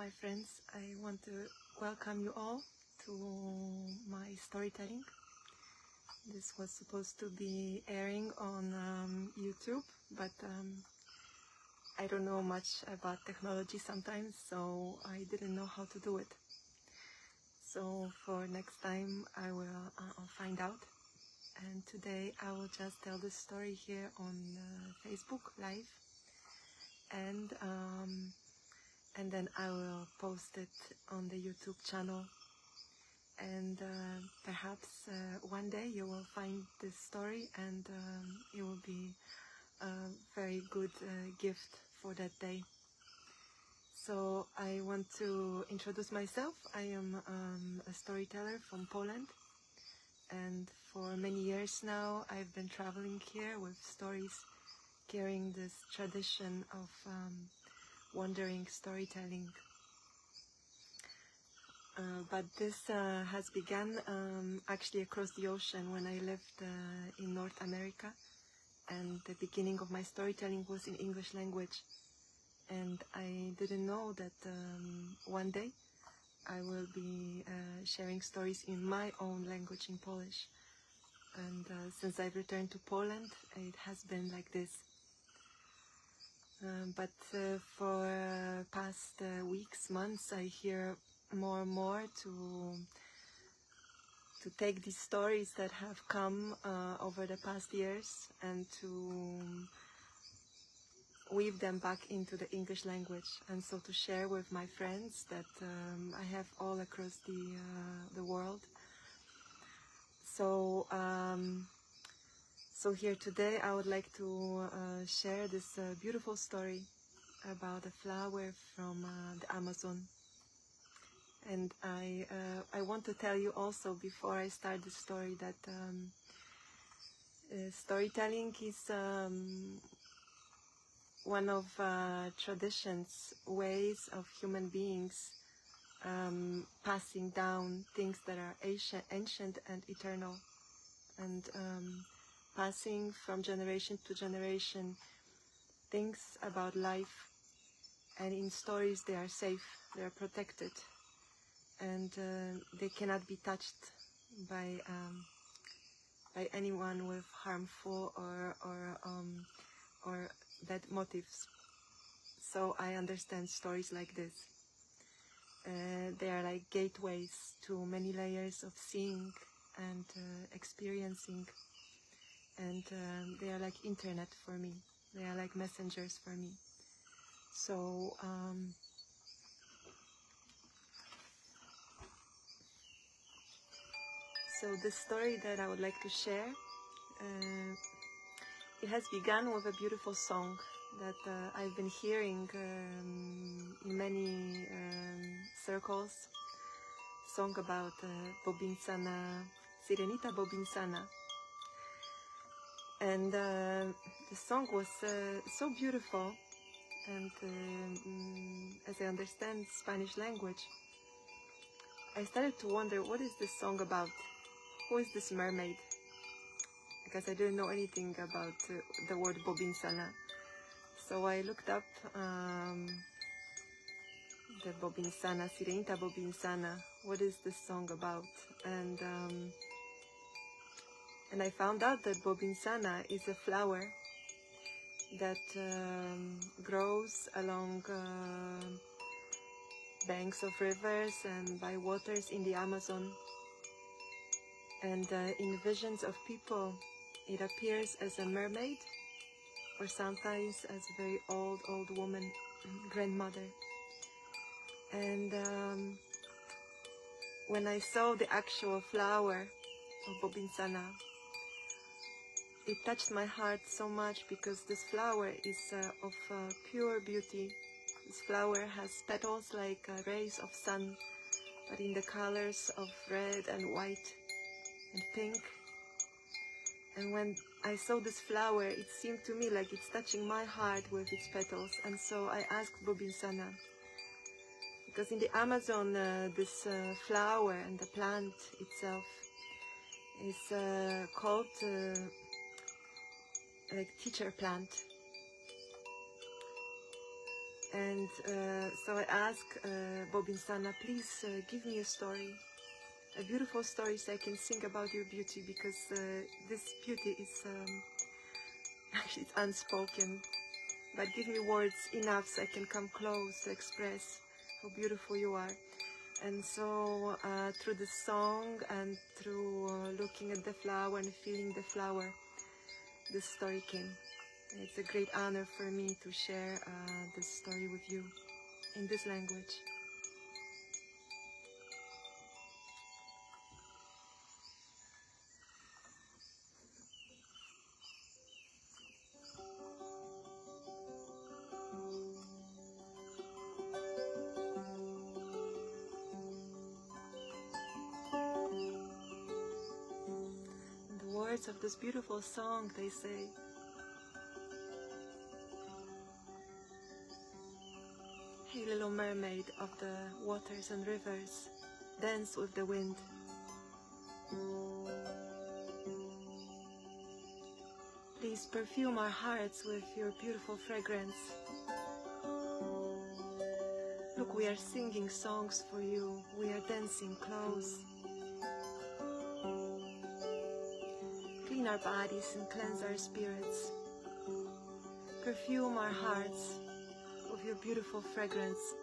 my friends. I want to welcome you all to my storytelling. This was supposed to be airing on YouTube, but I don't know much about technology sometimes, so I didn't know how to do it. So for next time I will find out. And today I will just tell this story here on Facebook Live, and then I will post it on the YouTube channel. And perhaps one day you will find this story, and it will be a very good gift for that day. So I want to introduce myself. I am a storyteller from Poland, and for many years now I've been traveling here with stories, carrying this tradition of wandering storytelling. But this has begun actually across the ocean when I lived in North America, and the beginning of my storytelling was in English language. And I didn't know that one day I will be sharing stories in my own language, in Polish. And since I've returned to Poland, it has been like this. But for past weeks, months, I hear more and more to take these stories that have come over the past years and to weave them back into the English language, and so to share with my friends that I have all across the world. So so here today I would like to share this beautiful story about a flower from the Amazon. And I want to tell you also, before I start the story, that storytelling is one of traditions, ways of human beings passing down things that are ancient and eternal, and passing from generation to generation things about life. And in stories they are safe, they are protected, and they cannot be touched by anyone with harmful or bad motives. So I understand stories like this. They are like gateways to many layers of seeing and experiencing, and they are like internet for me. They are like messengers for me. So so this story that I would like to share, it has begun with a beautiful song that I've been hearing in many circles. Song about Bobinsana, Sirenita Bobinsana. And the song was so beautiful, and as I understand Spanish language, I started to wonder, what is this song about? Who is this mermaid? Because I didn't know anything about the word Bobinsana. So I looked up the Bobinsana, Sirenita Bobinsana. What is this song about? And I found out that Bobinsana is a flower that grows along banks of rivers and by waters in the Amazon. And in visions of people, it appears as a mermaid, or sometimes as a very old woman, grandmother. And when I saw the actual flower of Bobinsana, it touched my heart so much, because this flower is of pure beauty. This flower has petals like rays of sun, but in the colors of red and white and pink. And when I saw this flower, it seemed to me like it's touching my heart with its petals. And so I asked Bobinsana, because in the Amazon this flower and the plant itself is called like teacher plant. And so I asked Bobinsana, please give me a story, a beautiful story, so I can sing about your beauty, because this beauty is actually it's unspoken. But give me words enough so I can come close to express how beautiful you are. And so through the song and through looking at the flower and feeling the flower, this story came. And it's a great honor for me to share this story with you in this language. Of this beautiful song, they say, hey little mermaid of the waters and rivers, dance with the wind. Please perfume our hearts with your beautiful fragrance. Look, we are singing songs for you, we are dancing close. Clean our bodies and cleanse our spirits. Perfume our hearts with your beautiful fragrance.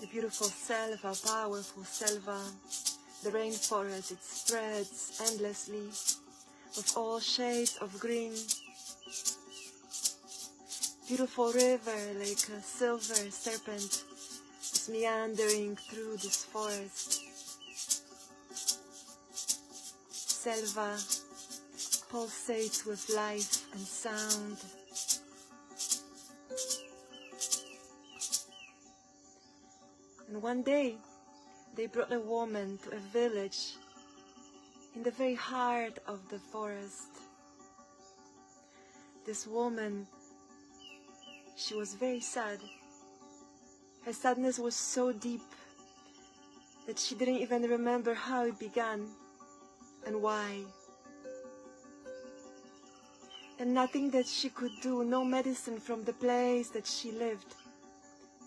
The beautiful selva, powerful selva, the rainforest, it spreads endlessly with all shades of green. Beautiful river like a silver serpent is meandering through this forest. Selva pulsates with life and sound. And one day, they brought a woman to a village in the very heart of the forest. This woman, she was very sad. Her sadness was so deep that she didn't even remember how it began and why. And nothing that she could do, no medicine from the place that she lived,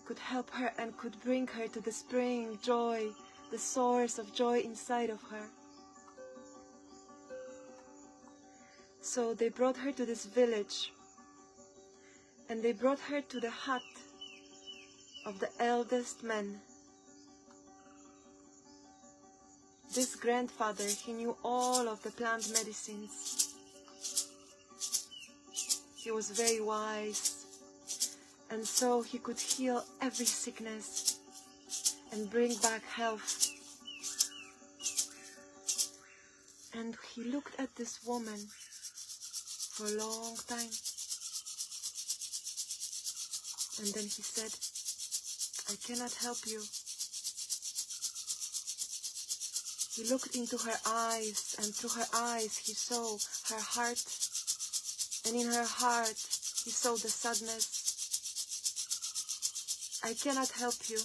could help her and could bring her to the spring joy, the source of joy inside of her. So they brought her to this village, and they brought her to the hut of the eldest man. This grandfather, he knew all of the plant medicines. He was very wise. And so he could heal every sickness and bring back health. And he looked at this woman for a long time. And then he said, I cannot help you. He looked into her eyes, and through her eyes he saw her heart. And in her heart he saw the sadness. I cannot help you,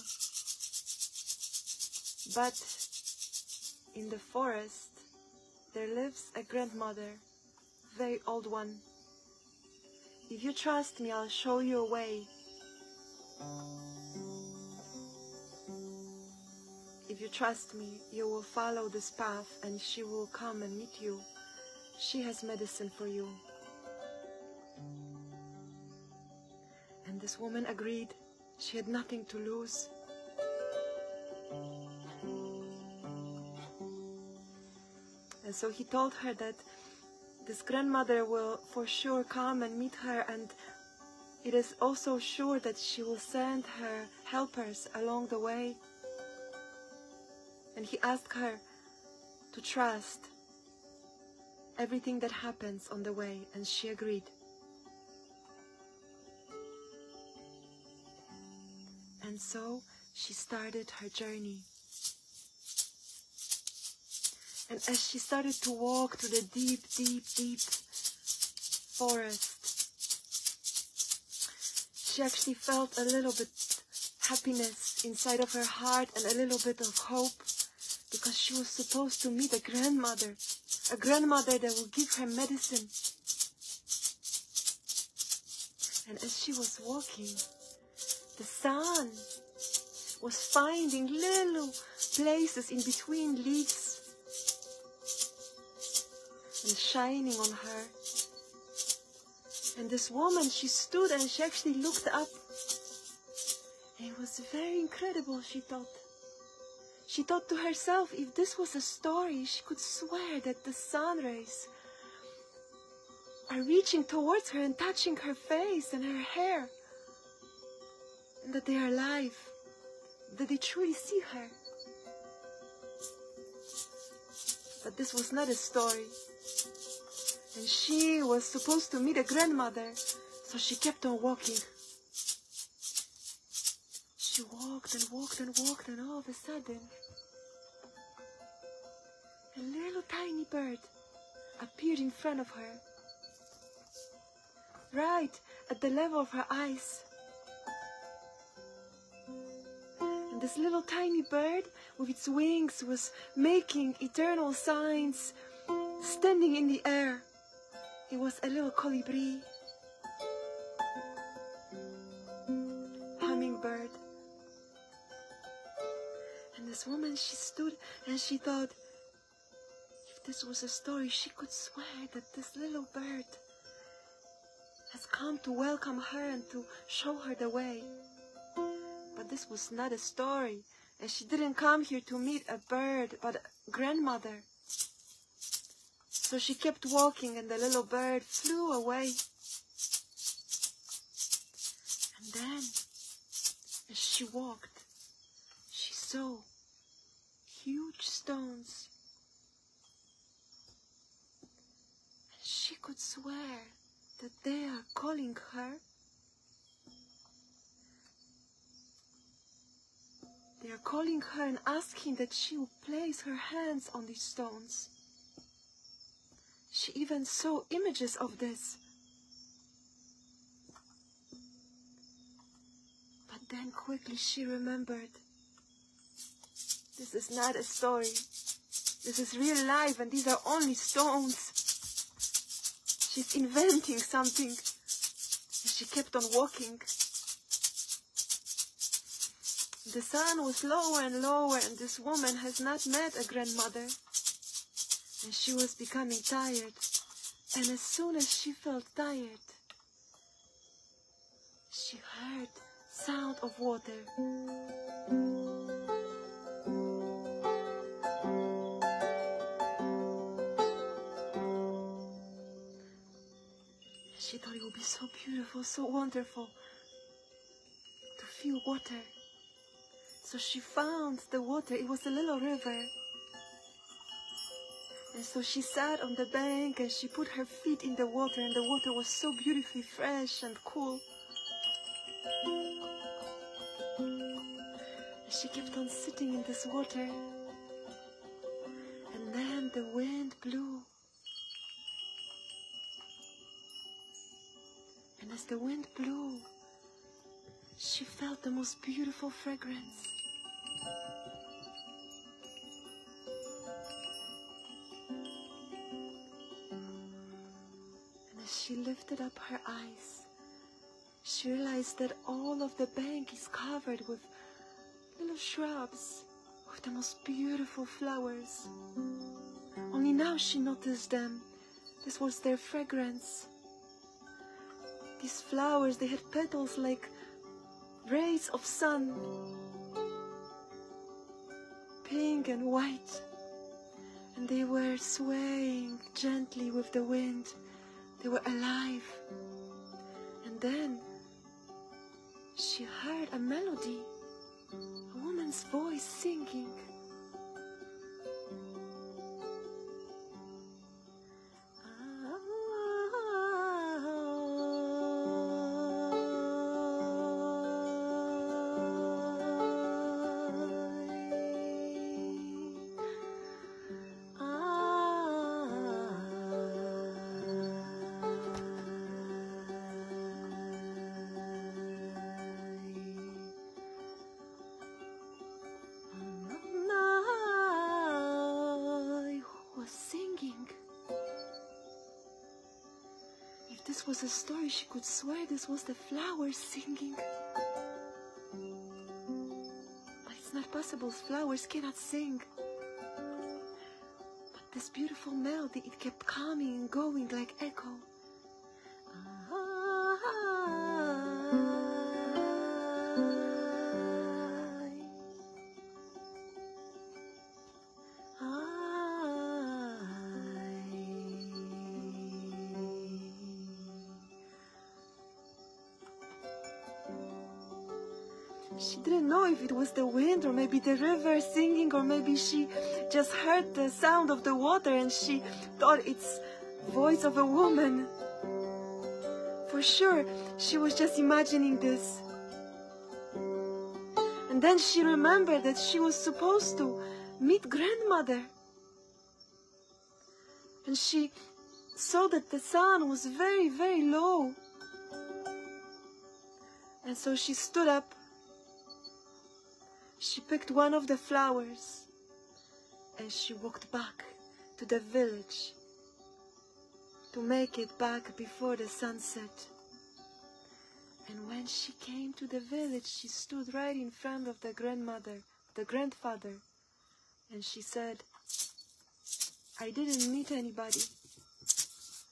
but in the forest there lives a grandmother, very old one. If you trust me, I'll show you a way. If you trust me, you will follow this path and she will come and meet you. She has medicine for you. And this woman agreed. She had nothing to lose. And so he told her that this grandmother will for sure come and meet her, and it is also sure that she will send her helpers along the way. And he asked her to trust everything that happens on the way, and she agreed. And so she started her journey. And as she started to walk through the deep, deep, deep forest, she actually felt a little bit happiness inside of her heart and a little bit of hope, because she was supposed to meet a grandmother that will give her medicine. And as she was walking, the sun was finding little places in between leaves and shining on her. And this woman, she stood and she actually looked up. And it was very incredible, she thought. She thought to herself, if this was a story, she could swear that the sun rays are reaching towards her and touching her face and her hair, and that they are alive, that they truly see her. But this was not a story. And she was supposed to meet a grandmother, so she kept on walking. She walked and walked and walked, and all of a sudden, a little tiny bird appeared in front of her, right at the level of her eyes. And this little tiny bird with its wings was making eternal signs, standing in the air. It was a little colibri, hummingbird. And this woman, she stood and she thought, if this was a story, she could swear that this little bird has come to welcome her and to show her the way. But this was not a story, and she didn't come here to meet a bird, but a grandmother. So she kept walking, and the little bird flew away. And then, as she walked, she saw huge stones. And she could swear that they are calling her. They are calling her and asking that she will place her hands on these stones. She even saw images of this. But then quickly she remembered, this is not a story. This is real life, and these are only stones. She's inventing something. And she kept on walking. The sun was lower and lower, and this woman has not met a grandmother. And she was becoming tired. And as soon as she felt tired, she heard sound of water. She thought it would be so beautiful, so wonderful to feel water. So she found the water. It was a little river. And so she sat on the bank and she put her feet in the water, and the water was so beautifully fresh and cool. And she kept on sitting in this water. And then the wind blew. And as the wind blew, she felt the most beautiful fragrance. She lifted up her eyes. She realized that all of the bank is covered with little shrubs with the most beautiful flowers. Only now she noticed them. This was their fragrance. These flowers, they had petals like rays of sun, pink and white. and they were swaying gently with the wind. They were alive. And then she heard a melody, a woman's voice singing. This was a story, she could swear this was the flowers singing. But it's not possible, flowers cannot sing. But this beautiful melody, it kept coming and going like echo. She didn't know if it was the wind or maybe the river singing, or maybe she just heard the sound of the water and she thought it's the voice of a woman. For sure, she was just imagining this. And then she remembered that she was supposed to meet grandmother. And she saw that the sun was very, very low. And so she stood up. She picked one of the flowers and she walked back to the village to make it back before the sunset. And when she came to the village, she stood right in front of the grandfather, and she said, "I didn't meet anybody.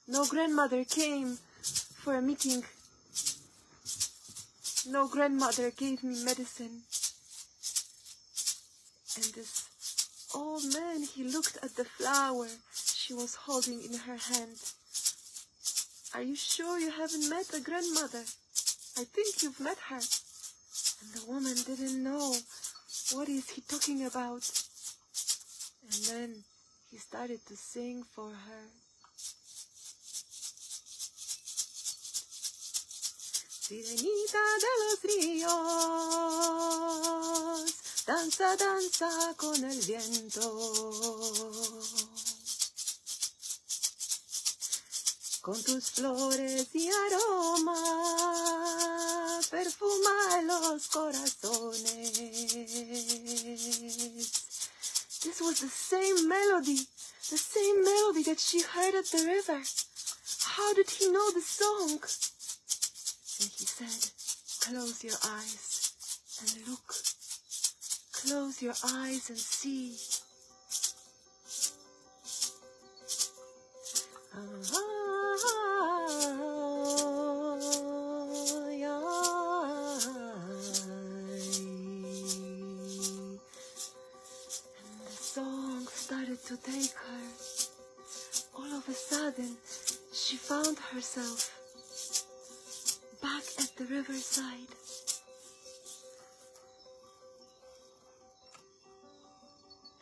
No grandmother came for a meeting. No grandmother gave me medicine." And this old man, he looked at the flower she was holding in her hand. "Are you sure you haven't met a grandmother? I think you've met her." And the woman didn't know, what is he talking about? And then he started to sing for her. Sirenita de los ríos, danza, danza con el viento. Con tus flores y aroma, perfuma los corazones. This was the same melody that she heard at the river. How did he know the song? And he said, "Close your eyes and look. Close your eyes and see." And the song started to take her. All of a sudden, she found herself back at the riverside.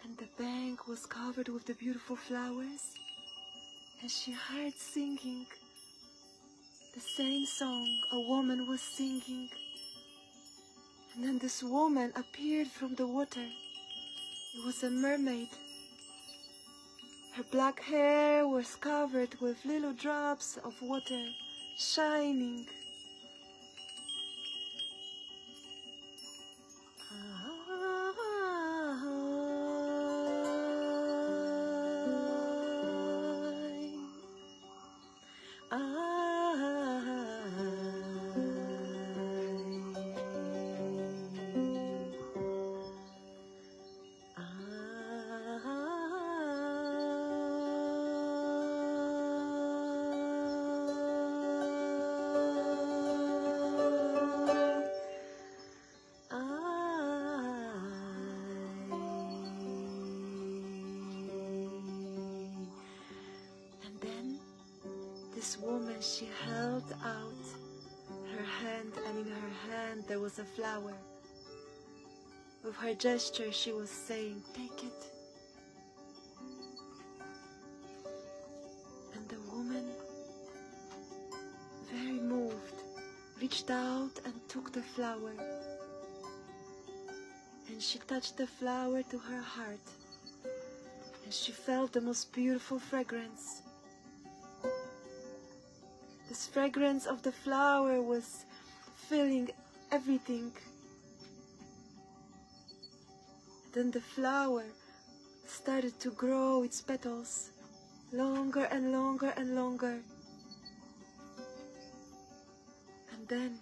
And the bank was covered with the beautiful flowers, and she heard singing the same song a woman was singing. And then this woman appeared from the water. It was a mermaid. Her black hair was covered with little drops of water, shining. this woman, she held out her hand, and in her hand there was a flower. With her gesture, she was saying, "Take it." And the woman, very moved, reached out and took the flower. And she touched the flower to her heart. And she felt the most beautiful fragrance. This fragrance of the flower was filling everything. Then the flower started to grow its petals longer and longer and longer. And then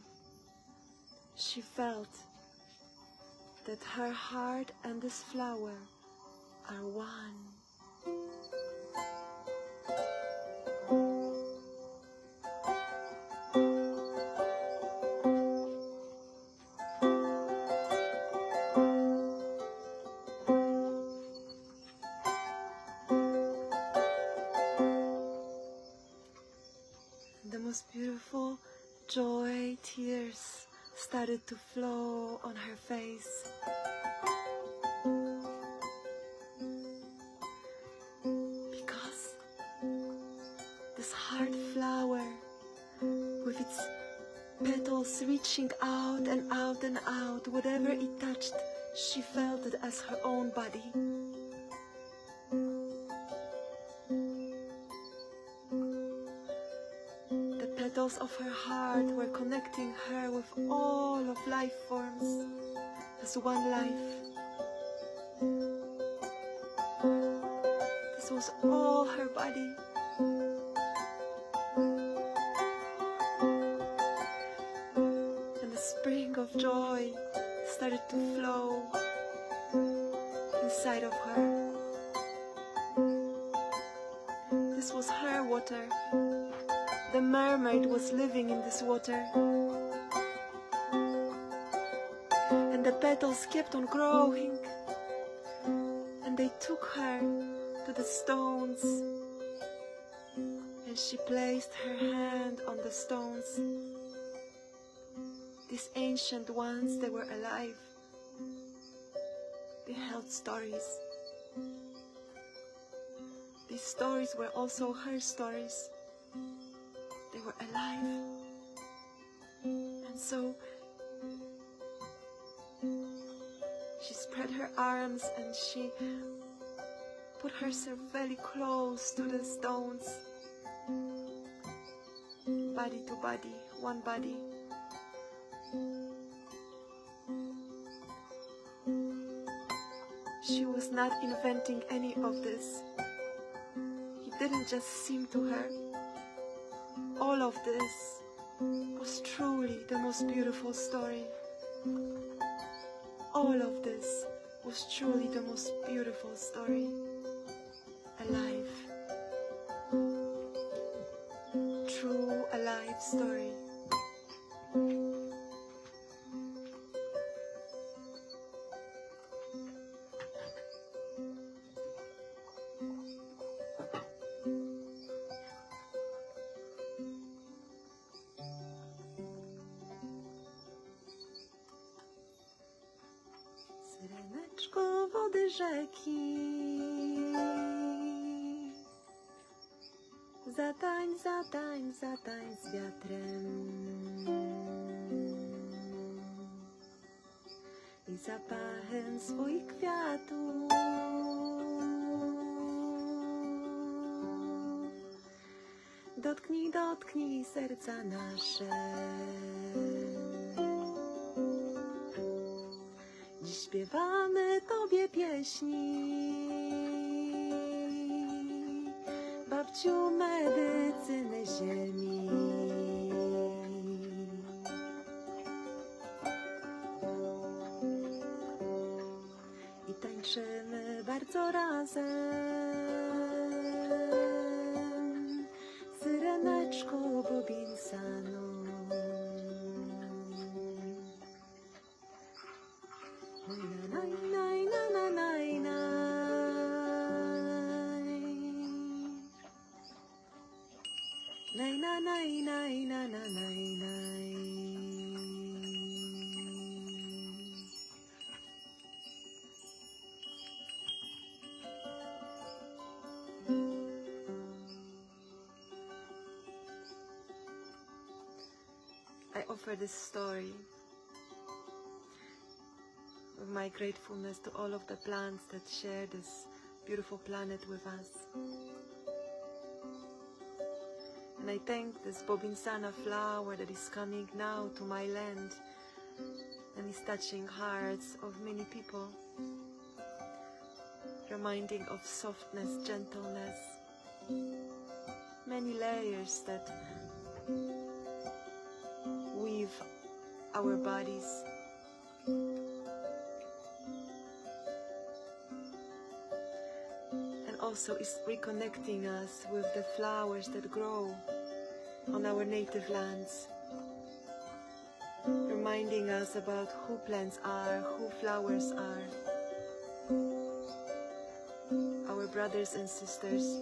she felt that her heart and this flower are one. The most beautiful joy tears started to flow on her face. Because this heart flower, with its petals reaching out and out and out, whatever it touched, she felt it as her own body. The petals of her heart were connecting her with all of life forms as one life. This was all her body. And the spring of joy started to flow inside of her. This was her water. The mermaid was living in this water. And the petals kept on growing. And they took her to the stones. And she placed her hand on the stones. These ancient ones, they were alive. They held stories. These stories were also her stories. They were alive. And so she spread her arms and she put herself very close to the stones, body to body, one body. She was not inventing any of this. It didn't just seem to her. All of this was truly the most beautiful story. All of this was truly the most beautiful story. Alive. True, alive story. Syreneczko wody rzeki, zatańcz, zatańcz, zatańcz z wiatrem i zapachem swoich kwiatów. Dotknij, dotknij serca nasze. Dziś śpiewamy Tobie pieśni, babciu medycyny ziemi. I tańczymy bardzo razem, syreneczko Bobinsano. Naj, offer this story with my gratefulness to all of the plants that share this beautiful planet with us. And I thank this Bobinsana flower that is coming now to my land and is touching hearts of many people, reminding of softness, gentleness, many layers that weave our bodies. And also is reconnecting us with the flowers that grow on our native lands, reminding us about who plants are, who flowers are, our brothers and sisters.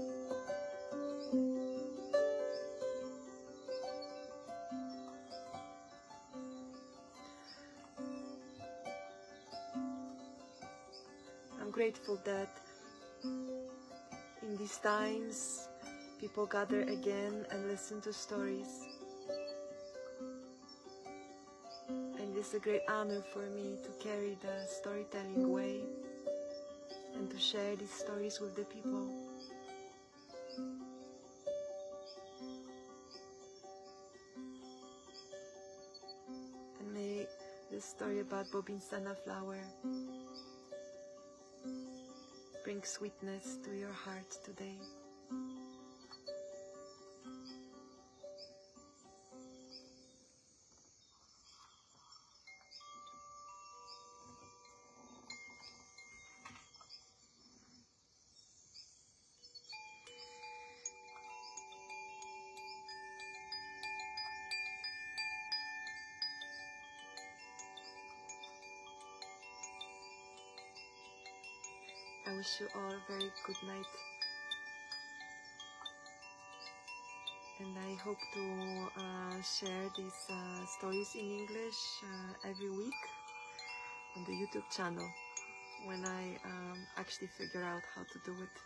I'm grateful that in these times people gather again and listen to stories. And it's a great honor for me to carry the storytelling way and to share these stories with the people. And may this story about Bobinsana flower bring sweetness to your heart today. I wish you all a very good night, and I hope to share these stories in English every week on the YouTube channel when I actually figure out how to do it.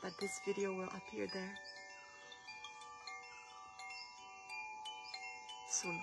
But this video will appear there soon.